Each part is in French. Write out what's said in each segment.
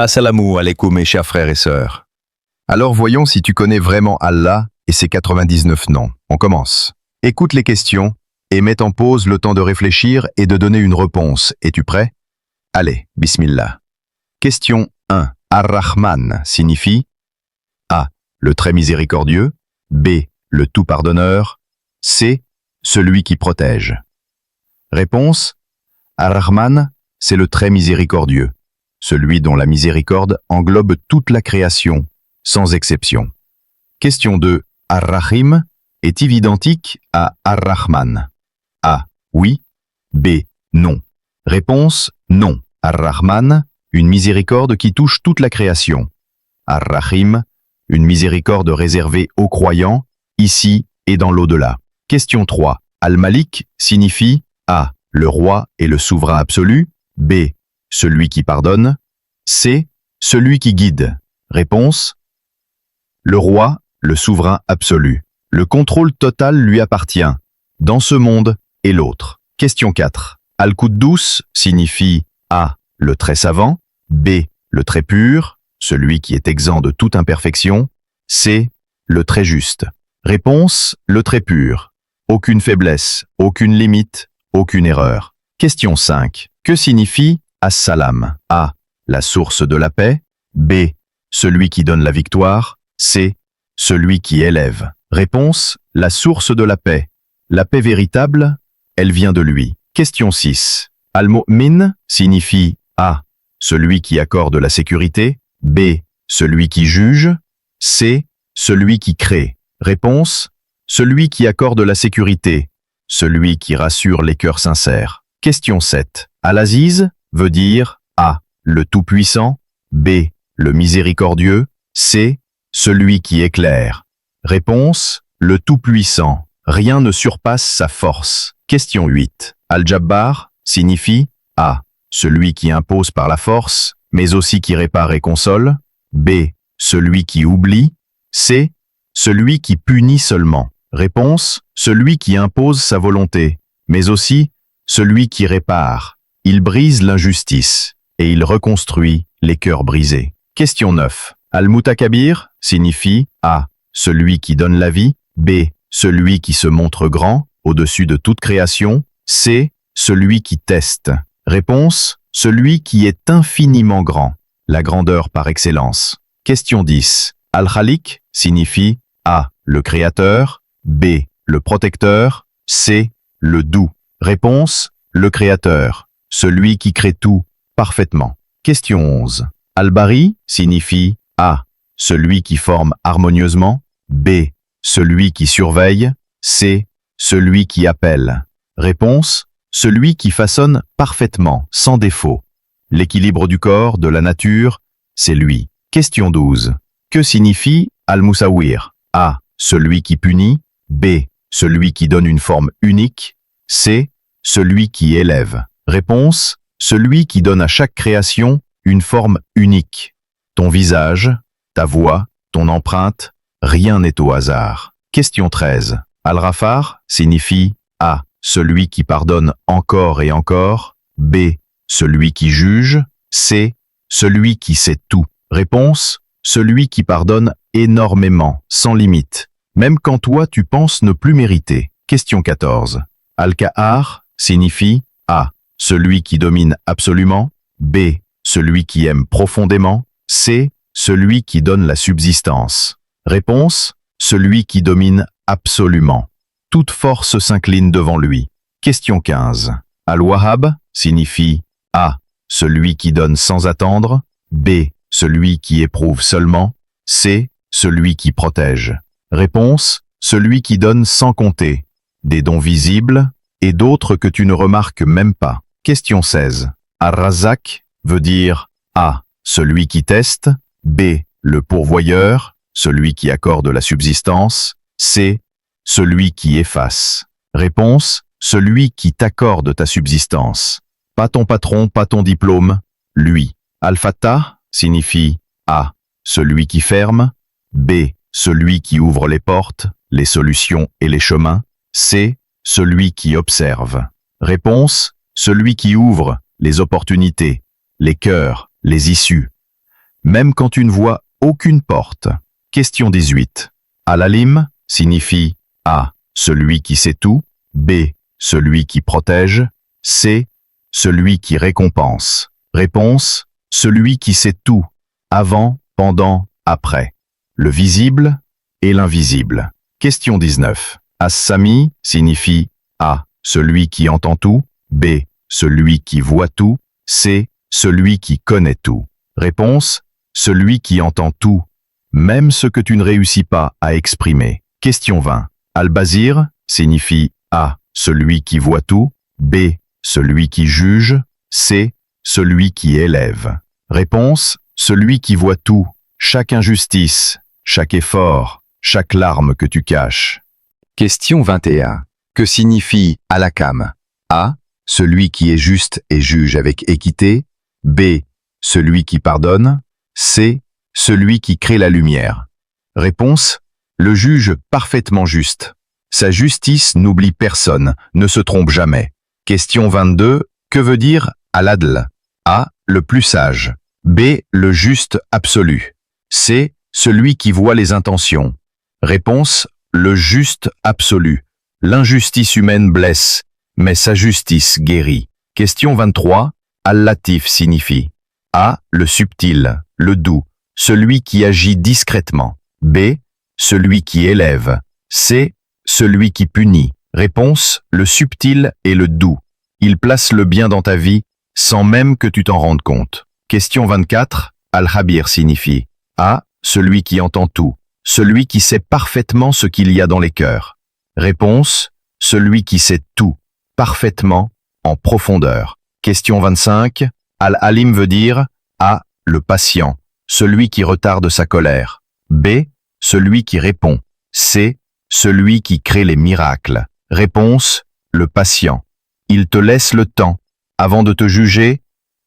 Assalamu alaikum mes chers frères et sœurs. Alors voyons si tu connais vraiment Allah et ses 99 noms. On commence. Écoute les questions et mets en pause le temps de réfléchir et de donner une réponse. Es-tu prêt? Allez, bismillah. Question 1. Ar-Rahman signifie A. Le très miséricordieux. B. Le tout pardonneur. C. Celui qui protège. Réponse. Ar-Rahman, c'est le très miséricordieux, celui dont la miséricorde englobe toute la création, sans exception. Question 2. Ar-Rahim est-il identique à Ar-Rahman? A. Oui. B. Non. Réponse. Non. Ar-Rahman, une miséricorde qui touche toute la création. Ar-Rahim, une miséricorde réservée aux croyants, ici et dans l'au-delà. Question 3. Al-Malik signifie A. Le roi et le souverain absolu. B. Celui qui pardonne. C. Celui qui guide. Réponse. Le roi, le souverain absolu. Le contrôle total lui appartient, dans ce monde et l'autre. Question 4. Al-Quddus signifie A. Le très savant. B. Le très pur, celui qui est exempt de toute imperfection. C. Le très juste. Réponse. Le très pur. Aucune faiblesse, aucune limite, aucune erreur. Question 5. Que signifie As-Salam? A. La source de la paix. B. Celui qui donne la victoire. C. Celui qui élève. Réponse. La source de la paix. La paix véritable, elle vient de lui. Question 6. Al-Mu'min signifie A. Celui qui accorde la sécurité. B. Celui qui juge. C. Celui qui crée. Réponse. Celui qui accorde la sécurité. Celui qui rassure les cœurs sincères. Question 7. Al-Aziz veut dire A. Le tout-puissant. B. Le miséricordieux. C. Celui qui éclaire. Réponse. Le tout-puissant. Rien ne surpasse sa force. Question 8. Al-Jabbar signifie A. Celui qui impose par la force, mais aussi qui répare et console. B. Celui qui oublie. C. Celui qui punit seulement. Réponse. Celui qui impose sa volonté, mais aussi celui qui répare. Il brise l'injustice et il reconstruit les cœurs brisés. Question 9. Al-Mutakabir signifie A. Celui qui donne la vie. B. Celui qui se montre grand, au-dessus de toute création. C. Celui qui teste. Réponse. Celui qui est infiniment grand, la grandeur par excellence. Question 10. Al-Khalik signifie A. Le créateur. B. Le protecteur. C. Le doux. Réponse. Le créateur, celui qui crée tout parfaitement. Question 11. Al-Bari signifie A. Celui qui forme harmonieusement. B. Celui qui surveille. C. Celui qui appelle. Réponse. Celui qui façonne parfaitement, sans défaut. L'équilibre du corps, de la nature, c'est lui. Question 12. Que signifie Al-Musawwir? A. Celui qui punit. B. Celui qui donne une forme unique. C. Celui qui élève. Réponse. Celui qui donne à chaque création une forme unique. Ton visage, ta voix, ton empreinte, rien n'est au hasard. Question 13. Al-Ghafar signifie A. Celui qui pardonne encore et encore. B. Celui qui juge. C. Celui qui sait tout. Réponse. Celui qui pardonne énormément, sans limite, même quand toi tu penses ne plus mériter. Question 14. Al-Qahhar signifie A. Celui qui domine absolument. B. Celui qui aime profondément. C. Celui qui donne la subsistance. Réponse. Celui qui domine absolument. Toute force s'incline devant lui. Question 15. Al-Wahhab signifie A. Celui qui donne sans attendre. B. Celui qui éprouve seulement. C. Celui qui protège. Réponse. Celui qui donne sans compter. Des dons visibles et d'autres que tu ne remarques même pas. Question 16. Ar-Razzaq veut dire A. Celui qui teste. B. Le pourvoyeur, celui qui accorde la subsistance. C. Celui qui efface. Réponse. Celui qui t'accorde ta subsistance. Pas ton patron, pas ton diplôme, lui. Al-Fattah signifie A. Celui qui ferme. B. Celui qui ouvre les portes, les solutions et les chemins. C. Celui qui observe. Réponse. Celui qui ouvre les opportunités, les cœurs, les issues. même quand tu ne vois aucune porte. Question 18. Al-Alim signifie A. Celui qui sait tout, B. Celui qui protège, C. Celui qui récompense. Réponse. Celui qui sait tout, avant, pendant, après. Le visible et l'invisible. Question 19. As-Sami signifie A. Celui qui entend tout, B. Celui qui voit tout, C. Celui qui connaît tout. Réponse. Celui qui entend tout, même ce que tu ne réussis pas à exprimer. Question 20. Al-Bazir signifie A. Celui qui voit tout, B. Celui qui juge, C. Celui qui élève. Réponse. Celui qui voit tout, chaque injustice, chaque effort, chaque larme que tu caches. Question 21. Que signifie Al-Hakam? A. Celui qui est juste et juge avec équité. B. Celui qui pardonne. C. Celui qui crée la lumière. Réponse. Le juge parfaitement juste. Sa justice n'oublie personne, ne se trompe jamais. Question 22. Que veut dire Al-Adl? A. Le plus sage. B. Le juste absolu. C. Celui qui voit les intentions. Réponse. Le juste absolu. L'injustice humaine blesse, mais sa justice guérit. Question 23. Al-Latif signifie A. Le subtil, le doux, celui qui agit discrètement. B. Celui qui élève. C. Celui qui punit. Réponse. Le subtil et le doux. Il place le bien dans ta vie sans même que tu t'en rendes compte. Question 24. Al-Khabir signifie A. Celui qui entend tout, celui qui sait parfaitement ce qu'il y a dans les cœurs. Réponse. Celui qui sait tout, parfaitement, en profondeur. Question 25. Al-Alim veut dire A. Le patient, celui qui retarde sa colère. B. Celui qui répond. C. Celui qui crée les miracles. Réponse. Le patient. Il te laisse le temps. Avant de te juger,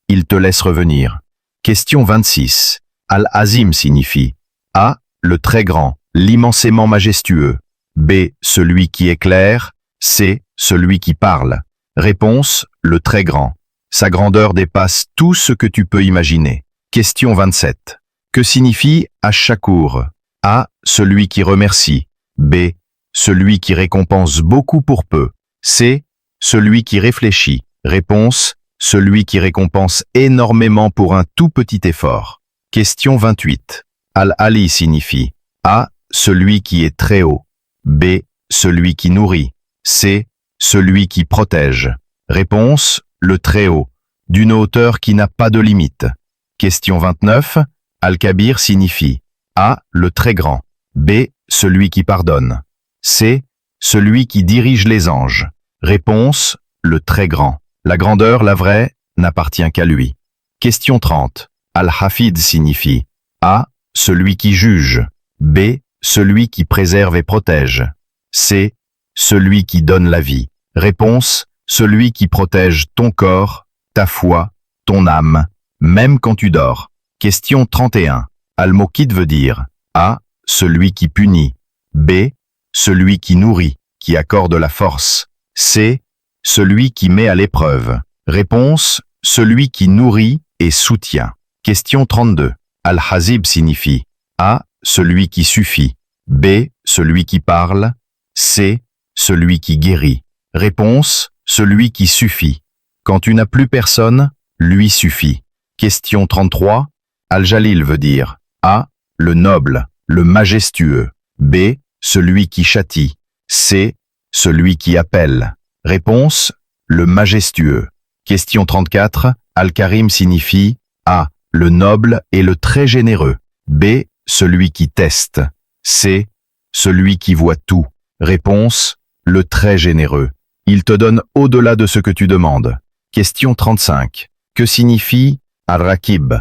il te laisse revenir. Question 26. Al-Azim signifie A. Le très grand, l'immensément majestueux. B. Celui qui éclaire. C. Celui qui parle. Réponse. Le très grand. Sa grandeur dépasse tout ce que tu peux imaginer. Question 27. Que signifie Ash-Shakur? A. Celui qui remercie. B. Celui qui récompense beaucoup pour peu. C. Celui qui réfléchit. Réponse. Celui qui récompense énormément pour un tout petit effort. Question 28. Al-Ali signifie A. Celui qui est très haut. B. Celui qui nourrit. C. Celui qui protège. Réponse. Le très haut, d'une hauteur qui n'a pas de limite. Question 29. Al-Kabir signifie A. Le très grand. B. Celui qui pardonne. C. Celui qui dirige les anges. Réponse. Le très grand. La grandeur, la vraie, n'appartient qu'à lui. Question 30. Al-Hafid signifie A. Celui qui juge. B. Celui qui préserve et protège. C. Celui qui donne la vie. Réponse. Celui qui protège ton corps, ta foi, ton âme, même quand tu dors. Question 31. Al-Mokid veut dire A. Celui qui punit. B. Celui qui nourrit, qui accorde la force. C. Celui qui met à l'épreuve. Réponse. Celui qui nourrit et soutient. Question 32. Al-Hazib signifie A. Celui qui suffit. B. Celui qui parle. C. Celui qui guérit. Réponse. Celui qui suffit. Quand tu n'as plus personne, lui suffit. Question 33. Al-Jalil veut dire A. Le noble, le majestueux. B. Celui qui châtie. C. Celui qui appelle. Réponse. Le majestueux. Question 34. Al-Karim signifie A. Le noble et le très généreux. B. Celui qui teste. C. Celui qui voit tout. Réponse. Le très généreux. Il te donne au-delà de ce que tu demandes. Question 35. Que signifie Al-Rakib?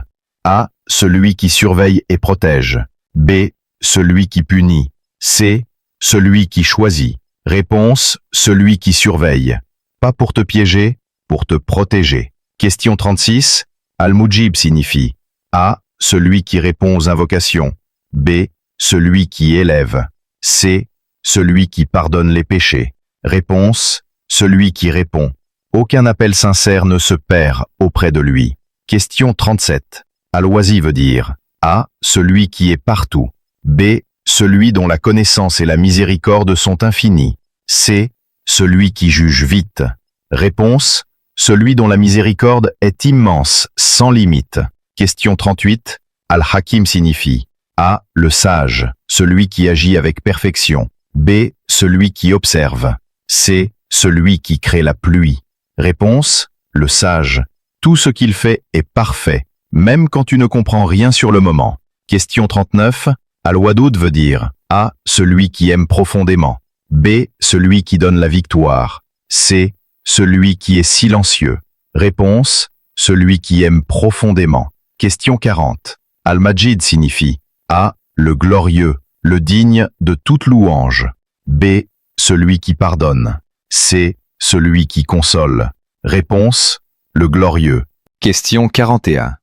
A. Celui qui surveille et protège. B. Celui qui punit. C. Celui qui choisit. Réponse. Celui qui surveille. Pas pour te piéger, pour te protéger. Question 36. Al-Mujib signifie A. Celui qui répond aux invocations. B. Celui qui élève. C. Celui qui pardonne les péchés. Réponse. Celui qui répond. Aucun appel sincère ne se perd auprès de lui. Question 37. Al-Wazi veut dire A. Celui qui est partout. B. Celui dont la connaissance et la miséricorde sont infinies. C. Celui qui juge vite. Réponse. Celui dont la miséricorde est immense, sans limite. Question 38. Al-Hakim signifie A. Le sage, celui qui agit avec perfection. B. Celui qui observe. C. Celui qui crée la pluie. Réponse. Le sage. Tout ce qu'il fait est parfait, même quand tu ne comprends rien sur le moment. Question 39. Al-Wadoud veut dire A. Celui qui aime profondément. B. Celui qui donne la victoire. C. Celui qui est silencieux. Réponse. Celui qui aime profondément. Question 40. Al-Majid signifie A. Le glorieux, le digne de toute louange. B. Celui qui pardonne. C. Celui qui console. Réponse. Le glorieux. Question 41.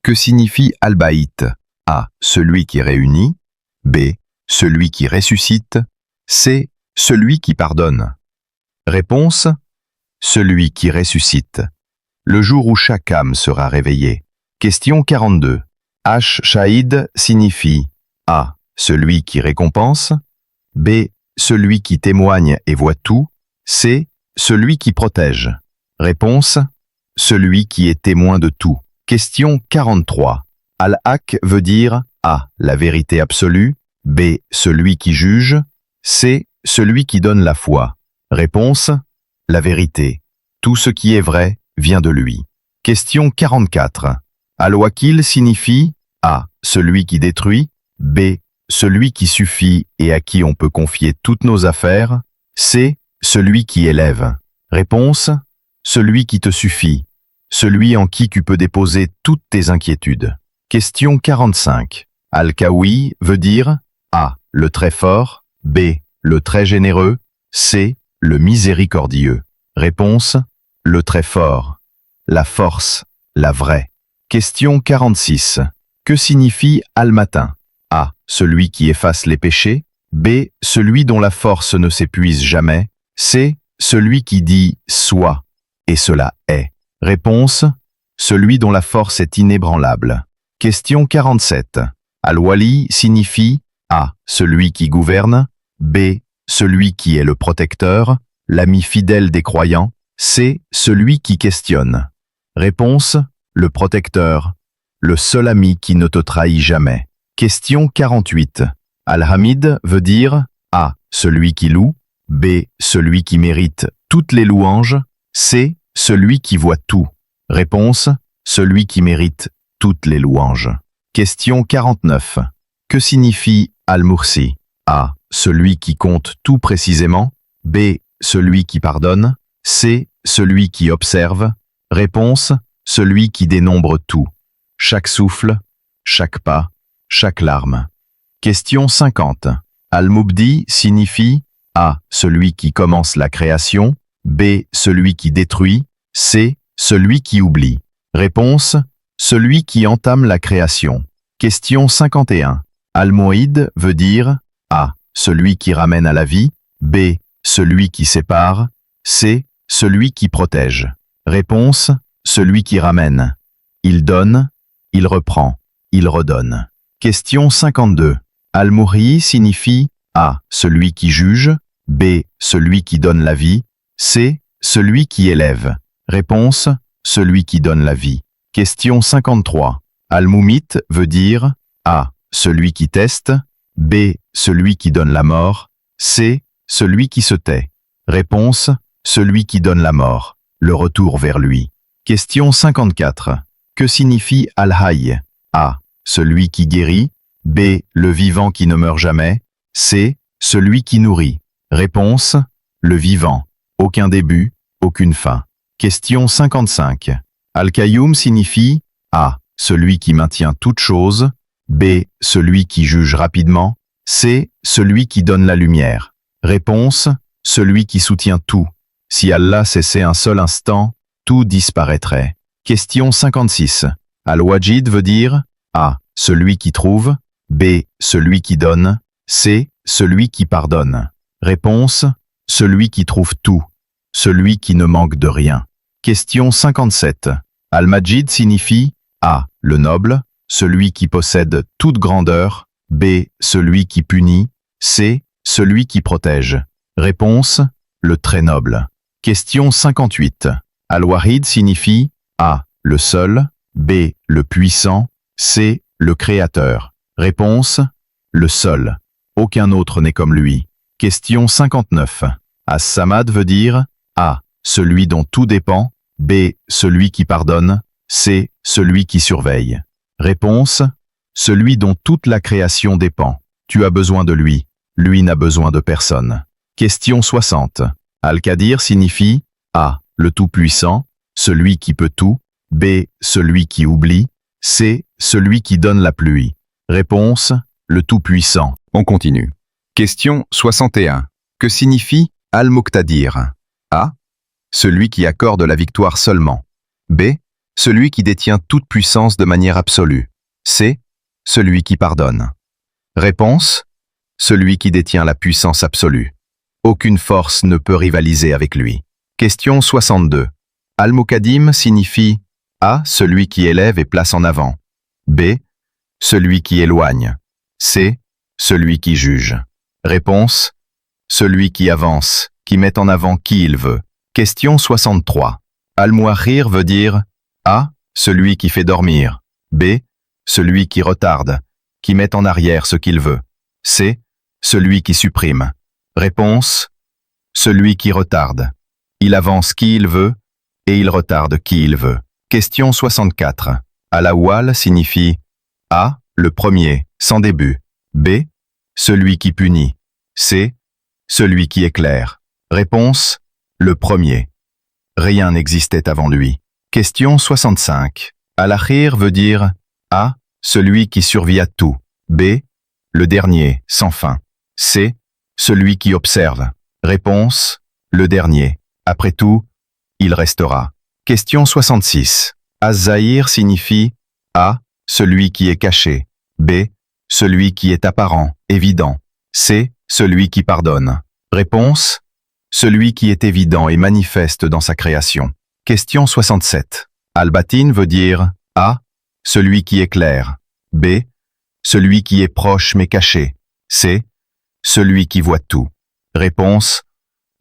Que signifie Al-Baït? A. Celui qui réunit. B. Celui qui ressuscite. C. Celui qui pardonne. Réponse. Celui qui ressuscite. Le jour où chaque âme sera réveillée. Question 42. Shahid signifie A. Celui qui récompense. B. Celui qui témoigne et voit tout. C. Celui qui protège. Réponse. Celui qui est témoin de tout. Question 43. Al-Haq veut dire A. La vérité absolue. B. Celui qui juge. C. Celui qui donne la foi. Réponse. La vérité. Tout ce qui est vrai vient de lui. Question 44. Al-Wakil signifie A. Celui qui détruit. B. Celui qui suffit et à qui on peut confier toutes nos affaires. C. Celui qui élève. Réponse. Celui qui te suffit. Celui en qui tu peux déposer toutes tes inquiétudes. Question 45. Al-Kawi veut dire A. Le très fort. B. Le très généreux. C. Le miséricordieux. Réponse. Le très fort. La force. La vraie. Question 46. Que signifie Al-Matin? A. Celui qui efface les péchés. B. Celui dont la force ne s'épuise jamais. C. Celui qui dit « soit » et cela est. Réponse. Celui dont la force est inébranlable. Question 47. Al-Wali signifie A. Celui qui gouverne. B. Celui qui est le protecteur, l'ami fidèle des croyants. C. Celui qui questionne. Réponse. Le protecteur. Le seul ami qui ne te trahit jamais. Question 48. Al-Hamid veut dire A. Celui qui loue. B. Celui qui mérite toutes les louanges. C. Celui qui voit tout. Réponse. Celui qui mérite toutes les louanges. Question 49. Que signifie Al-Mursi? A. Celui qui compte tout précisément. B. Celui qui pardonne. C. Celui qui observe. Réponse. Celui qui dénombre tout. Chaque souffle, chaque pas, chaque larme. Question 50. Al-Mubdi signifie A. Celui qui commence la création. B. Celui qui détruit. C. Celui qui oublie. Réponse. Celui qui entame la création. Question 51. Al-Mu'id veut dire A. Celui qui ramène à la vie. B. Celui qui sépare. C. Celui qui protège. Réponse. Celui qui ramène. Il donne, il reprend, il redonne. Question 52. Al-Muhyi signifie A. Celui qui juge. B. Celui qui donne la vie. C. Celui qui élève. Réponse. Celui qui donne la vie. Question 53. Al-Mumit veut dire A. Celui qui teste. B. Celui qui donne la mort. C. Celui qui se tait. Réponse. Celui qui donne la mort. Le retour vers lui. Question 54. Que signifie Al-Hayy? A. Celui qui guérit. B. Le vivant qui ne meurt jamais. C. Celui qui nourrit. Réponse. Le vivant. Aucun début, aucune fin. Question 55. Al-Qayyum signifie A. Celui qui maintient toute chose. B. Celui qui juge rapidement. C. Celui qui donne la lumière. Réponse. Celui qui soutient tout. Si Allah cessait un seul instant, tout disparaîtrait. Question 56. Al-Wajid veut dire A. Celui qui trouve. B. Celui qui donne. C. Celui qui pardonne. Réponse. Celui qui trouve tout. Celui qui ne manque de rien. Question 57. Al-Majid signifie A. Le noble. celui qui possède toute grandeur. B. Celui qui punit. C. Celui qui protège. Réponse. Le très noble. Question 58. Al-Wahid signifie A. Le seul. B. Le puissant. C. Le créateur. Réponse. Le seul. Aucun autre n'est comme lui. Question 59. As-Samad veut dire A. Celui dont tout dépend. B. Celui qui pardonne. C. Celui qui surveille. Réponse. Celui dont toute la création dépend. Tu as besoin de lui. Lui n'a besoin de personne. Question 60. Al-Qadir signifie A. Le tout-puissant, celui qui peut tout. B. Celui qui oublie. C. Celui qui donne la pluie. Réponse. Le tout-puissant. On continue. Question 61. Que signifie Al-Muqtadir? A. Celui qui accorde la victoire seulement. B. Celui qui détient toute puissance de manière absolue. C. Celui qui pardonne. Réponse. Celui qui détient la puissance absolue. Aucune force ne peut rivaliser avec lui. Question 62. Al-Muqaddim signifie A. Celui qui élève et place en avant. B. Celui qui éloigne. C. Celui qui juge. Réponse. Celui qui avance, qui met en avant qui il veut. Question 63. Al-Muakhir veut dire A. Celui qui fait dormir. B. Celui qui retarde, qui met en arrière ce qu'il veut. C. Celui qui supprime. Réponse. Celui qui retarde. Il avance qui il veut et il retarde qui il veut. Question 64. Al-Awwal signifie A. Le premier, sans début. B. Celui qui punit. C. Celui qui éclaire. Réponse. Le premier. Rien n'existait avant lui. Question 65. Al-Akhir veut dire A. Celui qui survit à tout. B. Le dernier, sans fin. C. Celui qui observe. Réponse. Le dernier. Après tout, il restera. Question 66. Az-Zahir signifie A. Celui qui est caché. B. Celui qui est apparent, évident. C. Celui qui pardonne. Réponse. Celui qui est évident et manifeste dans sa création. Question 67. Al-Batin veut dire A. Celui qui éclaire. B. Celui qui est proche mais caché. C. Celui qui voit tout. Réponse.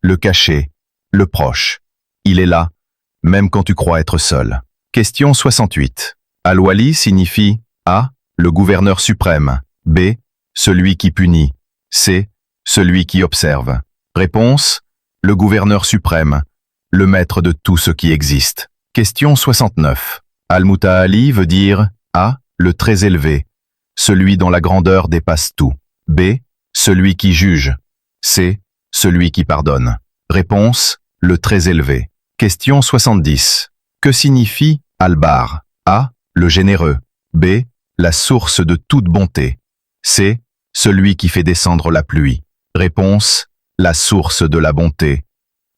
Le caché, le proche. Il est là, même quand tu crois être seul. Question 68. Al-Wali signifie A. Le gouverneur suprême. B. Celui qui punit. C. Celui qui observe. Réponse. Le gouverneur suprême, le maître de tout ce qui existe. Question 69. Al-Muta'ali veut dire A. Le très élevé, celui dont la grandeur dépasse tout. B. Celui qui juge. C. Celui qui pardonne. Réponse. Le très élevé. Question 70. Que signifie Al-Bar? A. Le généreux. B. La source de toute bonté. C. Celui qui fait descendre la pluie. Réponse. La source de la bonté.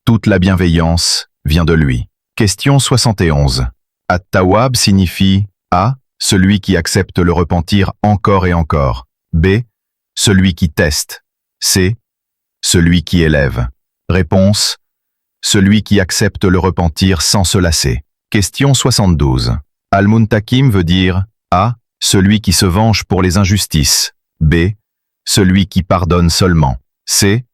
Toute la bienveillance vient de lui. Question 71. At-Tawwab signifie A. Celui qui accepte le repentir encore et encore. B. Celui qui teste. C. Celui qui élève. Réponse. Celui qui accepte le repentir sans se lasser. Question 72. Al-Muntakim veut dire A. Celui qui se venge pour les injustices. B. Celui qui pardonne seulement. C.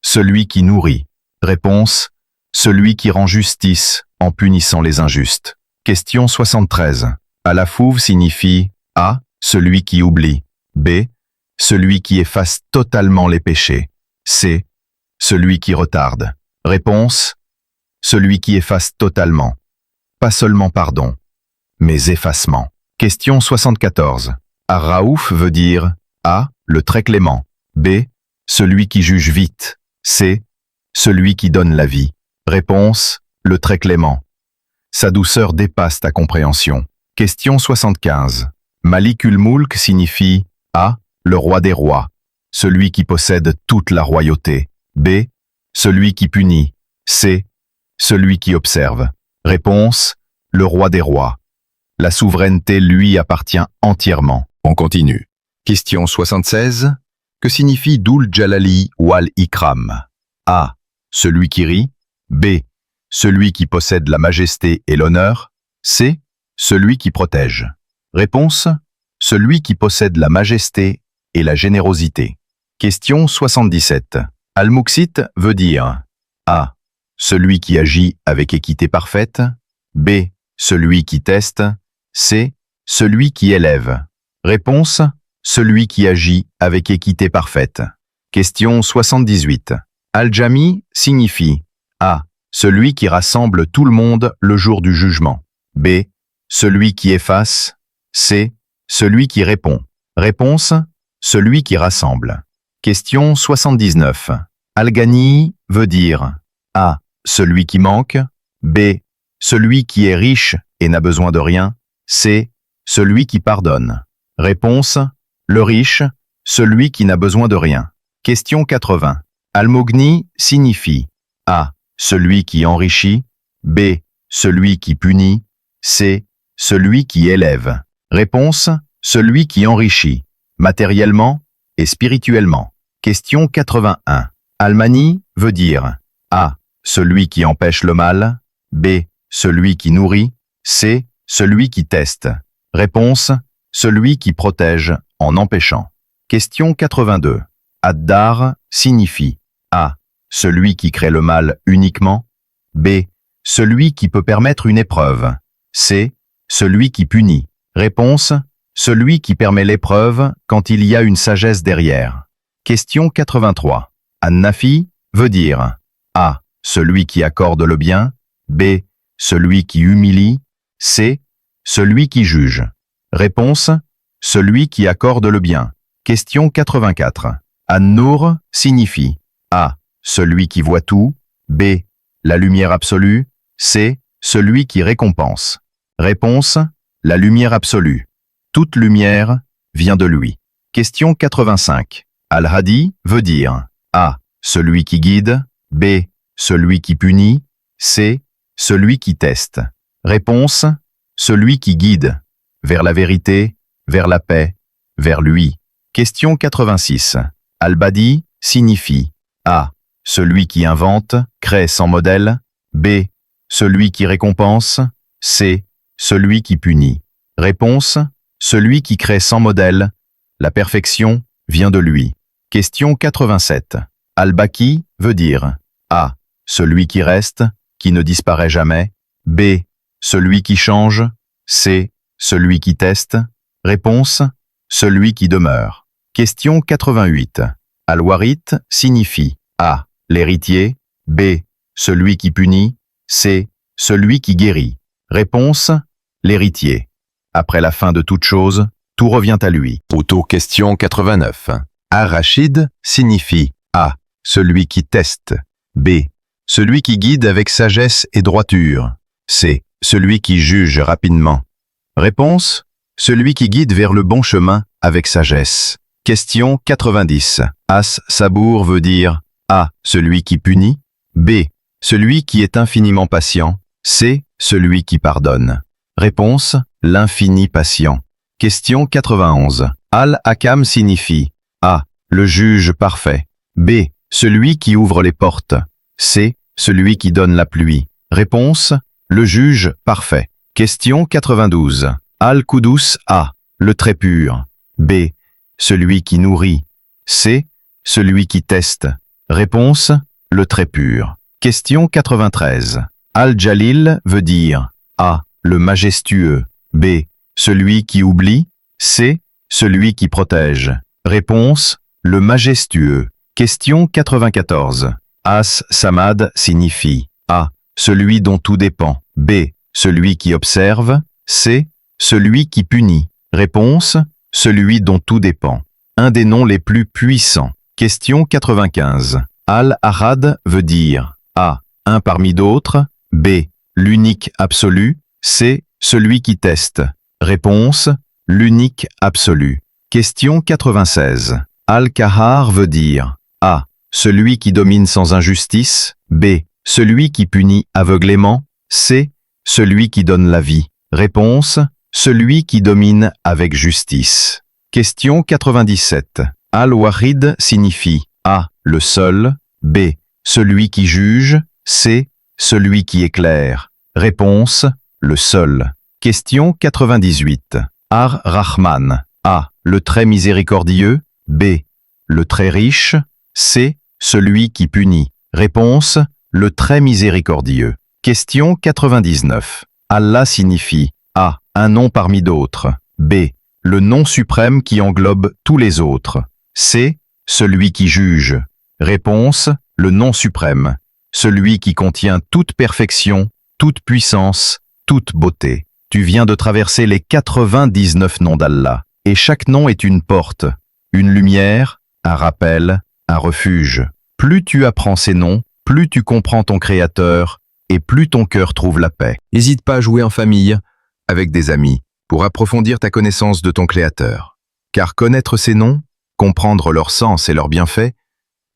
Celui qui nourrit. Réponse. Celui qui rend justice en punissant les injustes. Question 73. Al-Afouv signifie A. Celui qui oublie. B. Celui qui efface totalement les péchés. C. Celui qui retarde. Réponse. Celui qui efface totalement. Pas seulement pardon, mais effacement. Question 74. Ar-Raouf veut dire A. Le très clément. B. Celui qui juge vite. C. Celui qui donne la vie. Réponse. Le très clément. Sa douceur dépasse ta compréhension. Question 75. Malikul Mulk signifie A. Le roi des rois, celui qui possède toute la royauté. B. Celui qui punit. C. Celui qui observe. Réponse. Le roi des rois. La souveraineté lui appartient entièrement. On continue. Question 76. Que signifie Dul Jalali wal Ikram? A. Celui qui rit. B. Celui qui possède la majesté et l'honneur. C. Celui qui protège. Réponse. celui qui possède la majesté et la générosité. Question 77. Al-Muqsit veut dire A. Celui qui agit avec équité parfaite. B. Celui qui teste. C. Celui qui élève. Réponse. Celui qui agit avec équité parfaite. Question 78. Al-Jami signifie A. Celui qui rassemble tout le monde le jour du jugement. B. Celui qui efface. C. Celui qui répond. Réponse. Celui qui rassemble. Question 79. Al-Ghani veut dire A. Celui qui manque. B. Celui qui est riche et n'a besoin de rien. C. Celui qui pardonne. Réponse. Le riche, celui qui n'a besoin de rien. Question 80. Al-Mughni signifie A. Celui qui enrichit. B. Celui qui punit. C. Celui qui élève. Réponse. Celui qui enrichit, matériellement et spirituellement. Question 81. Al-Mani veut dire A. Celui qui empêche le mal. B. Celui qui nourrit. C. Celui qui teste. Réponse. Celui qui protège en empêchant. Question 82. Ad-Dar signifie A. Celui qui crée le mal uniquement. B. Celui qui peut permettre une épreuve. C. Celui qui punit. Réponse. Celui qui permet l'épreuve quand il y a une sagesse derrière. Question 83. An-Nafi veut dire A. Celui qui accorde le bien. B. Celui qui humilie. C. Celui qui juge. Réponse. Celui qui accorde le bien. Question 84. An-Nur signifie A. Celui qui voit tout. B. La lumière absolue. C. Celui qui récompense. Réponse. La lumière absolue. Toute lumière vient de lui. Question 85. Al-Hadi veut dire A. Celui qui guide. B. Celui qui punit. C. Celui qui teste. Réponse. Celui qui guide. Vers la vérité, vers la paix, vers lui. Question 86. Al-Badi signifie A. Celui qui invente, crée sans modèle. B. Celui qui récompense. C. Celui qui punit. Réponse. Celui qui crée sans modèle. La perfection vient de lui. Question 87. Al-Baqi veut dire A. Celui qui reste, qui ne disparaît jamais. B. Celui qui change. C. Celui qui teste. Réponse. Celui qui demeure. Question 88. Al-Warit signifie A. L'héritier. B. Celui qui punit. C. Celui qui guérit. Réponse. L'héritier. Après la fin de toute chose, tout revient à lui. Auto-question 89. Ar-Rachid signifie A. Celui qui teste. B. Celui qui guide avec sagesse et droiture. C. Celui qui juge rapidement. Réponse. Celui qui guide vers le bon chemin avec sagesse. Question 90. As-Sabour veut dire A. Celui qui punit. B. Celui qui est infiniment patient. C. Celui qui pardonne. Réponse. L'infini patient. Question 91. Al-Hakam signifie A. Le juge parfait. B. Celui qui ouvre les portes. C. Celui qui donne la pluie. Réponse. Le juge parfait. Question 92. Al-Qudus A. Le très pur. B. Celui qui nourrit. C. Celui qui teste. Réponse. Le très pur. Question 93. Al-Jalil veut dire A. Le majestueux. B. Celui qui oublie. C. Celui qui protège. Réponse. Le majestueux. Question 94. As-Samad signifie A. Celui dont tout dépend. B. Celui qui observe. C. Celui qui punit. Réponse. Celui dont tout dépend. Un des noms les plus puissants. Question 95. Al-Ahad veut dire A. Un parmi d'autres. B. L'unique absolu. C. Celui qui teste. Réponse. L'unique absolu. Question 96. Al-Kahar veut dire A. Celui qui domine sans injustice. B. Celui qui punit aveuglément. C. Celui qui donne la vie. Réponse. Celui qui domine avec justice. Question 97. Al-Wahid signifie A. Le seul. B. Celui qui juge. C. Celui qui éclaire. Réponse. Le seul. Question 98. Ar-Rahman A. Le très miséricordieux. B. Le très riche. C. Celui qui punit. Réponse. Le très miséricordieux. Question 99. Allah signifie A. Un nom parmi d'autres. B. Le nom suprême qui englobe tous les autres. C. Celui qui juge. Réponse. Le nom suprême. Celui qui contient toute perfection, toute puissance, toute beauté. Tu viens de traverser les 99 noms d'Allah. Et chaque nom est une porte, une lumière, un rappel, un refuge. Plus tu apprends ces noms, plus tu comprends ton Créateur, et plus ton cœur trouve la paix. N'hésite pas à jouer en famille, avec des amis, pour approfondir ta connaissance de ton Créateur. Car connaître ces noms, comprendre leur sens et leurs bienfaits,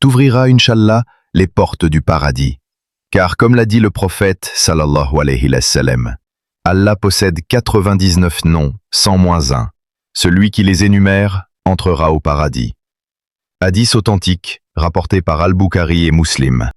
t'ouvrira, Inch'Allah, les portes du paradis. Car comme l'a dit le prophète, sallallahu alayhi wa sallam, Allah possède 99 noms, sans moins un. Celui qui les énumère entrera au paradis. Hadith authentique, rapporté par Al-Bukhari et Muslim.